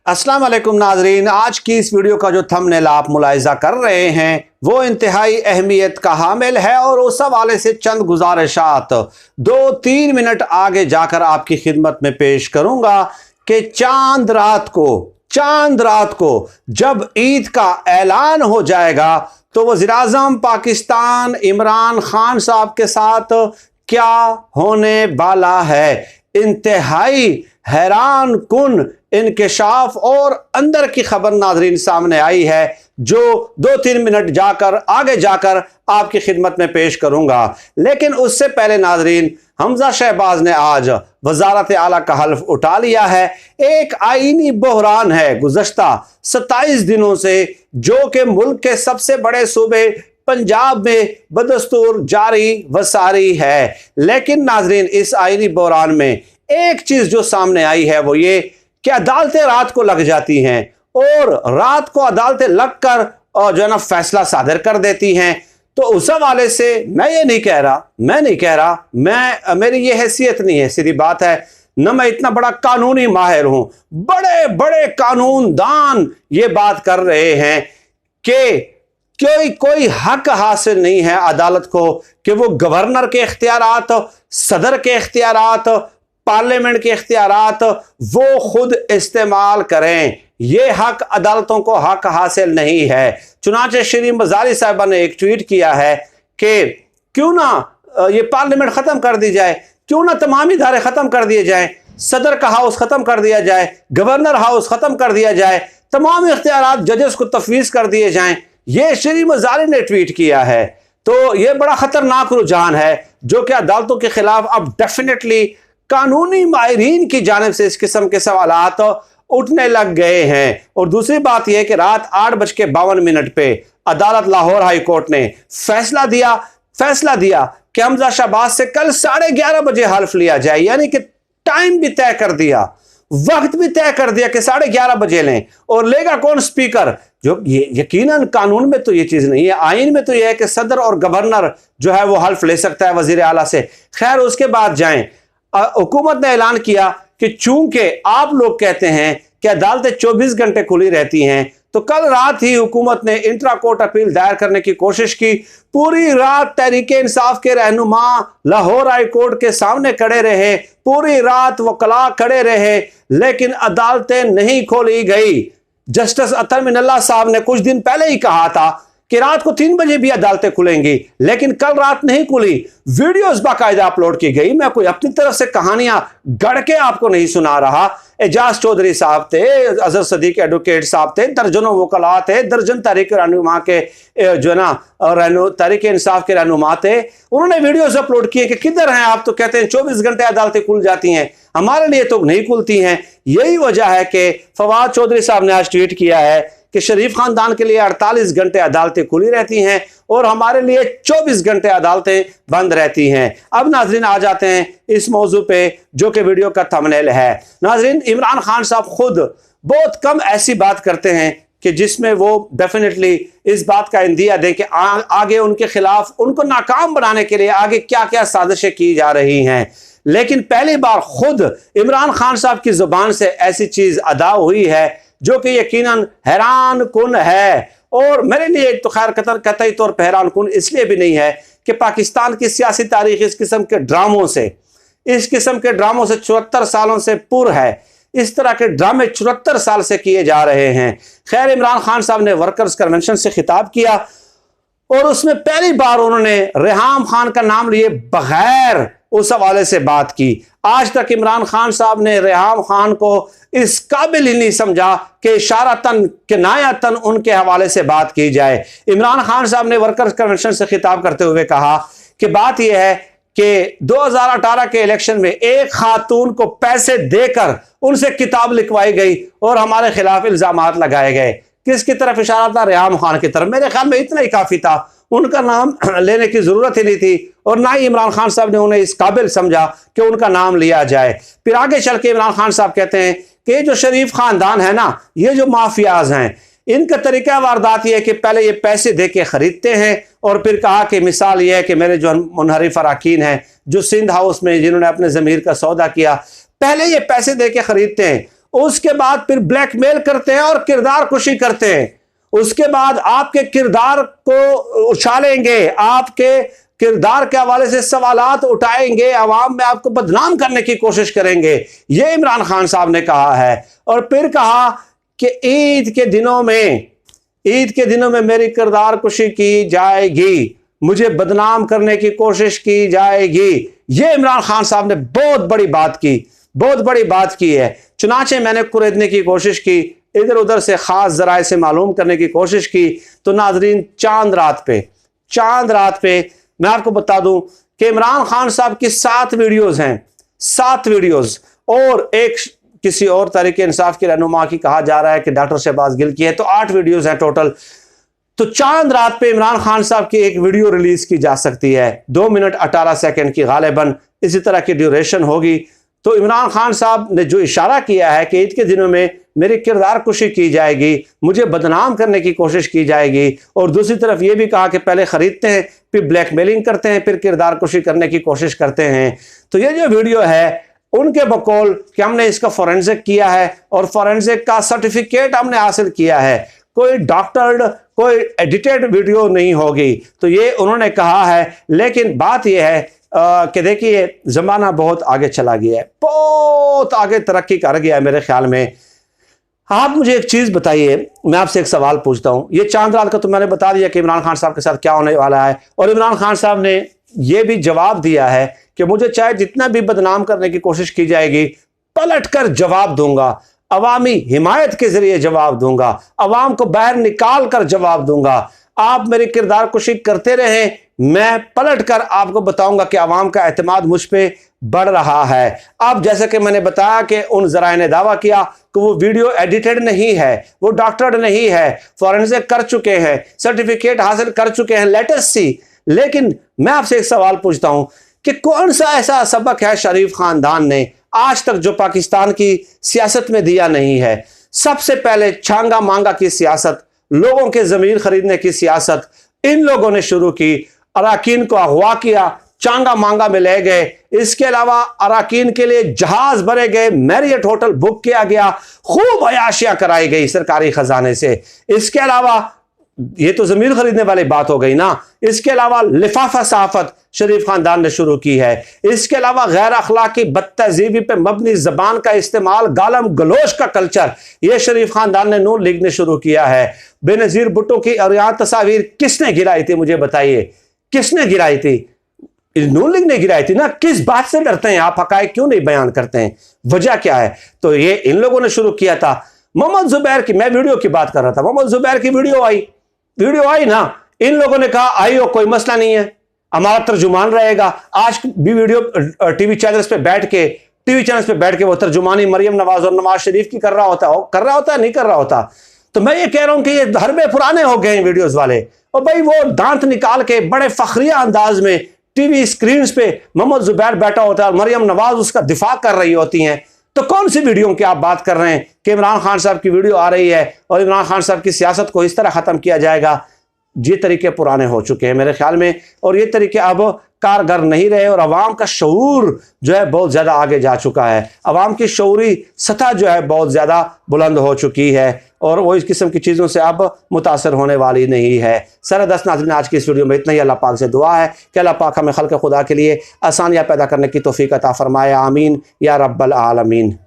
अस्सलाम वालेकुम नाजरीन, आज की इस वीडियो का जो थंबनेल आप मुलाहिजा कर रहे हैं वो इंतहाई अहमियत का हामिल है और उस हवाले से चंद गुजारिशात 2-3 मिनट आगे जाकर आपकी खिदमत में पेश करूंगा कि चांद रात को जब ईद का ऐलान हो जाएगा तो वज़ीर-ए-आज़म पाकिस्तान इमरान खान साहब के साथ क्या होने वाला है। इंतहाई हैरान कुन इंकशाफ और अंदर की खबर नाजरीन सामने आई है जो 2-3 मिनट आगे जाकर आपकी खिदमत में पेश करूंगा। लेकिन उससे पहले नाजरीन, हमजा शहबाज ने आज वजारत आला का हल्फ उठा लिया है। एक आईनी बहरान है गुज़श्ता 27 दिनों से जो कि मुल्क के सबसे बड़े सूबे पंजाब में बदस्तूर जारी वसारी है। लेकिन नाजरीन, इस आईनी बहरान में एक चीज जो सामने आई है वो ये कि अदालतें रात को लग जाती हैं और रात को अदालतें लगकर और जो है ना फैसला सादर कर देती हैं। तो उस हवाले से मैं नहीं कह रहा, मेरी ये हैसियत नहीं है, सीधी बात है, न मैं इतना बड़ा कानूनी माहिर हूं। बड़े बड़े कानूनदान ये बात कर रहे हैं कि कोई हक हासिल नहीं है अदालत को कि वो गवर्नर के इख्तियारात, सदर के इख्तियारात, पार्लियामेंट के इख्तियारात वो खुद इस्तेमाल करें। ये हक अदालतों को हक हासिल नहीं है। चुनांचे शरीम मजारी साहिबा ने एक ट्वीट किया है कि क्यों ना ये पार्लियामेंट खत्म कर दी जाए, क्यों ना तमाम इदारे खत्म कर दिए जाएं, सदर का हाउस खत्म कर दिया जाए, गवर्नर हाउस खत्म कर दिया जाए, तमाम इख्तियारात जजेस को तफवीज कर दिए जाएं। ये शरीम मजारी ने ट्वीट किया है। तो ये बड़ा खतरनाक रुझान है जो कि अदालतों के खिलाफ अब डेफिनेटली कानूनी माहिरीन की जानिब से इस किस्म के सवालात उठने लग गए हैं। और दूसरी बात यह कि रात 8:52 पे अदालत लाहौर हाई कोर्ट ने फैसला दिया कि हमजा शहबाज से कल 11:30 बजे हल्फ लिया जाए, यानी कि टाइम भी तय कर दिया, वक्त भी तय कर दिया कि 11:30 बजे लें। और लेगा कौन? स्पीकर। जो ये यकीनन कानून में तो ये चीज नहीं है, आइन में तो यह है कि सदर और गवर्नर जो है वो हल्फ ले सकता है वजीर आला से। खैर, उसके बाद जाएं, हुकूमत ने ऐलान किया कि चूंकि आप लोग कहते हैं कि अदालतें 24 घंटे खुली रहती हैं, तो कल रात ही हुकूमत ने इंट्रा कोर्ट अपील दायर करने की कोशिश की। पूरी रात तहरीक इंसाफ के रहनुमा लाहौर हाई कोर्ट के सामने खड़े रहे, पूरी रात वकला खड़े रहे, लेकिन अदालतें नहीं खोली गई। जस्टिस अतर मिनल्ला साहब ने कुछ दिन पहले ही कहा था कि रात को 3 बजे भी अदालतें खुलेंगी, लेकिन कल रात नहीं खुली। वीडियोस बाकायदा अपलोड की गई। मैं कोई अपनी तरफ से कहानियां गढ़ के आपको नहीं सुना रहा। एजाज चौधरी साहब थे, अजहर सदीक एडवोकेट साहब थे, दर्जनों वकला थे, दर्जन तहरीक रहनुमा के जो है ना तहरीक इंसाफ के रहनुमा थे। उन्होंने वीडियोस अपलोड किए कि किधर हैं आप, तो कहते हैं 24 घंटे अदालतें खुल जाती हैं, हमारे लिए तो नहीं खुलती हैं। यही वजह है कि फवाद चौधरी साहब ने आज ट्वीट किया है कि शरीफ खानदान के लिए 48 घंटे अदालतें खुली रहती हैं और हमारे लिए 24 घंटे अदालतें बंद रहती हैं। अब नाजरीन आ जाते हैं इस मौजू पे जो कि वीडियो का थंबनेल है। नाजरीन, इमरान खान साहब खुद बहुत कम ऐसी बात करते हैं कि जिसमें वो डेफिनेटली इस बात का इंदिया दें कि आगे उनके खिलाफ, उनको नाकाम बनाने के लिए आगे क्या क्या साजिशें की जा रही हैं। लेकिन पहली बार खुद इमरान खान साहब की जुबान से ऐसी चीज अदा हुई है जो कि यकीनन हैरान कुन है। और मेरे लिए तो खैर कतई तौर पर हैरान कुन इसलिए भी नहीं है कि पाकिस्तान की सियासी तारीख इस किस्म के ड्रामों से 74 सालों से पुर है। इस तरह के ड्रामे 74 साल से किए जा रहे हैं। खैर, इमरान खान साहब ने वर्कर्स कन्वेंशन से खिताब किया और उसमें पहली बार उन्होंने रेहाम खान का नाम लिए बगैर उस हवाले से बात की। आज तक इमरान खान साहब ने रेहाम खान को इस काबिल ही नहीं समझा कि इशारतन किनायतन उनके हवाले से बात की जाए। इमरान खान साहब ने वर्कर्स कन्वेंशन से खिताब करते हुए कहा कि बात यह है कि 2018 के इलेक्शन में एक खातून को पैसे देकर उनसे किताब लिखवाई गई और हमारे खिलाफ इल्जामात लगाए गए। किसकी तरफ इशारा था? रेहाम खान की तरफ। मेरे ख्याल में इतना ही काफी था, उनका नाम लेने की जरूरत ही नहीं थी और ना ही इमरान खान साहब ने उन्हें इस काबिल समझा कि उनका नाम लिया जाए। फिर आगे चल के इमरान खान साहब कहते हैं कि ये जो शरीफ खानदान है ना, ये जो माफियाज हैं, इनका तरीका वारदात यह है कि पहले ये पैसे दे के खरीदते हैं और फिर कहा कि मिसाल ये है कि मेरे जो मुनहरिफ अराकीन हैं जो सिंध हाउस में जिन्होंने अपने ज़मीर का सौदा किया, पहले ये पैसे दे के खरीदते हैं उसके बाद फिर ब्लैकमेल करते हैं और किरदार कुशी करते हैं। उसके बाद आपके किरदार को उछालेंगे, आपके किरदार के हवाले से सवालात उठाएंगे, अवाम में आपको बदनाम करने की कोशिश करेंगे। ये इमरान खान साहब ने कहा है। और फिर कहा कि ईद के दिनों में मेरी किरदार कुशी की जाएगी, मुझे बदनाम करने की कोशिश की जाएगी। ये इमरान खान साहब ने बहुत बड़ी बात की है। चुनाचे मैंने कुरेदने की कोशिश की, इधर उधर से खास जराए से मालूम करने की कोशिश की, तो नाजरीन चांद रात पे मैं आपको बता दूं कि इमरान खान साहब की 7 वीडियोस हैं, 7 वीडियोस, और एक किसी और तरीके इंसाफ की रहनुमा की कहा जा रहा है कि डॉक्टर शहबाज गिल की है, तो 8 वीडियोस हैं टोटल। तो चांद रात पे इमरान खान साहब की एक वीडियो रिलीज की जा सकती है, 2 मिनट 18 सेकंड की, गालिबन इसी तरह की ड्यूरेशन होगी। तो इमरान खान साहब ने जो इशारा किया है कि ईद के दिनों में मेरी किरदार कुशी की जाएगी, मुझे बदनाम करने की कोशिश की जाएगी, और दूसरी तरफ ये भी कहा कि पहले खरीदते हैं, फिर ब्लैकमेलिंग करते हैं, फिर किरदार कुशी करने की कोशिश करते हैं। तो ये जो वीडियो है उनके बकौल कि हमने इसका फोरेंसिक किया है और फोरेंसिक का सर्टिफिकेट हमने हासिल किया है, कोई डॉक्टर्ड, कोई एडिटेड वीडियो नहीं होगी। तो ये उन्होंने कहा है। लेकिन बात यह है कि देखिए ज़माना बहुत आगे चला गया है, बहुत आगे तरक्की कर गया है मेरे ख्याल में। आप मुझे एक चीज़ बताइए, मैं आपसे एक सवाल पूछता हूँ। ये चांद रात का तो मैंने बता दिया कि इमरान खान साहब के साथ क्या होने वाला है, और इमरान खान साहब ने यह भी जवाब दिया है कि मुझे चाहे जितना भी बदनाम करने की कोशिश की जाएगी, पलट कर जवाब दूंगा, अवामी हिमायत के जरिए जवाब दूंगा, अवाम को बाहर निकाल कर जवाब दूंगा। आप मेरी किरदार कुशी करते रहें, मैं पलट कर आपको बताऊंगा कि अवाम का एतमाद मुझ पर बढ़ रहा है। अब जैसे कि मैंने बताया कि उन जराए ने दावा किया कि वो वीडियो एडिटेड नहीं है, वो डॉक्टर्ड नहीं है, फॉरेंसिक कर चुके हैं, सर्टिफिकेट हासिल कर चुके हैं, लेटेस्ट सी। लेकिन मैं आपसे एक सवाल पूछता हूं कि कौन सा ऐसा सबक है शरीफ खानदान ने आज तक जो पाकिस्तान की सियासत में दिया नहीं है। सबसे पहले छांगा मांगा की सियासत, लोगों के जमीर खरीदने की सियासत इन लोगों ने शुरू की। अराकीन को अगवा किया, चांगा मांगा में ले गए। इसके अलावा अराकीन के लिए जहाज भरे गए, मैरियट होटल बुक किया गया, खूब अयाशियां कराई गई सरकारी खजाने से। इसके अलावा ये तो जमीन खरीदने वाली बात हो गई ना। इसके अलावा लिफाफा सहाफत शरीफ खानदान ने शुरू की है। इसके अलावा गैर अखलाकी बदतहजीबी पे मबनी जबान का इस्तेमाल, गालम गलोच का कल्चर, यह शरीफ खानदान ने नून लीग ने शुरू किया है। बेनजीर भुट्टो की और यहाँ तस्वीर किसने गिराई थी, मुझे बताइए, किसने गिराई थी? नून लीग ने गिराई थी ना। किस बात से डरते हैं आप? हकायक क्यों नहीं बयान करते हैं? वजह क्या है? तो ये इन लोगों ने शुरू किया था। मोहम्मद जुबैर की, मैं वीडियो की बात कर रहा था, मोहम्मद जुबैर की वीडियो आई ना, इन लोगों ने कहा आई हो, कोई मसला नहीं है, हमारा तर्जुमान रहेगा। आज भी वीडियो टीवी चैनल्स पे बैठ के वो तर्जुमानी मरियम नवाज और नवाज शरीफ की कर रहा होता है, नहीं कर रहा होता। तो मैं ये कह रहा हूं कि ये हरबे पुराने हो गए हैं वीडियोस वाले। और भाई वो दांत निकाल के बड़े फखरिया अंदाज में टीवी स्क्रीन पे मोहम्मद जुबैर बैठा होता है और मरियम नवाज उसका दिफा कर रही होती हैं। तो कौन सी वीडियो की आप बात कर रहे हैं कि इमरान खान साहब की वीडियो आ रही है और इमरान खान साहब की सियासत को इस तरह खत्म किया जाएगा? ये तरीके पुराने हो चुके हैं मेरे ख्याल में, और ये तरीके अब कारगर नहीं रहे। और अवाम का शऊर जो है बहुत ज़्यादा आगे जा चुका है, अवाम की शऊरी सतह जो है बहुत ज़्यादा बुलंद हो चुकी है, और वो इस किस्म की चीज़ों से अब मुतासर होने वाली नहीं है। सरदस्त नाज़रीन, आज की इस वीडियो में इतना ही। अल्लाह पाक से दुआ है कि अल्लाह पाक हमें खल्क़ खुदा के लिए आसानियाँ पैदा करने की तौफ़ीक़ अता फ़रमाए। आमीन या रब्बल आलमीन।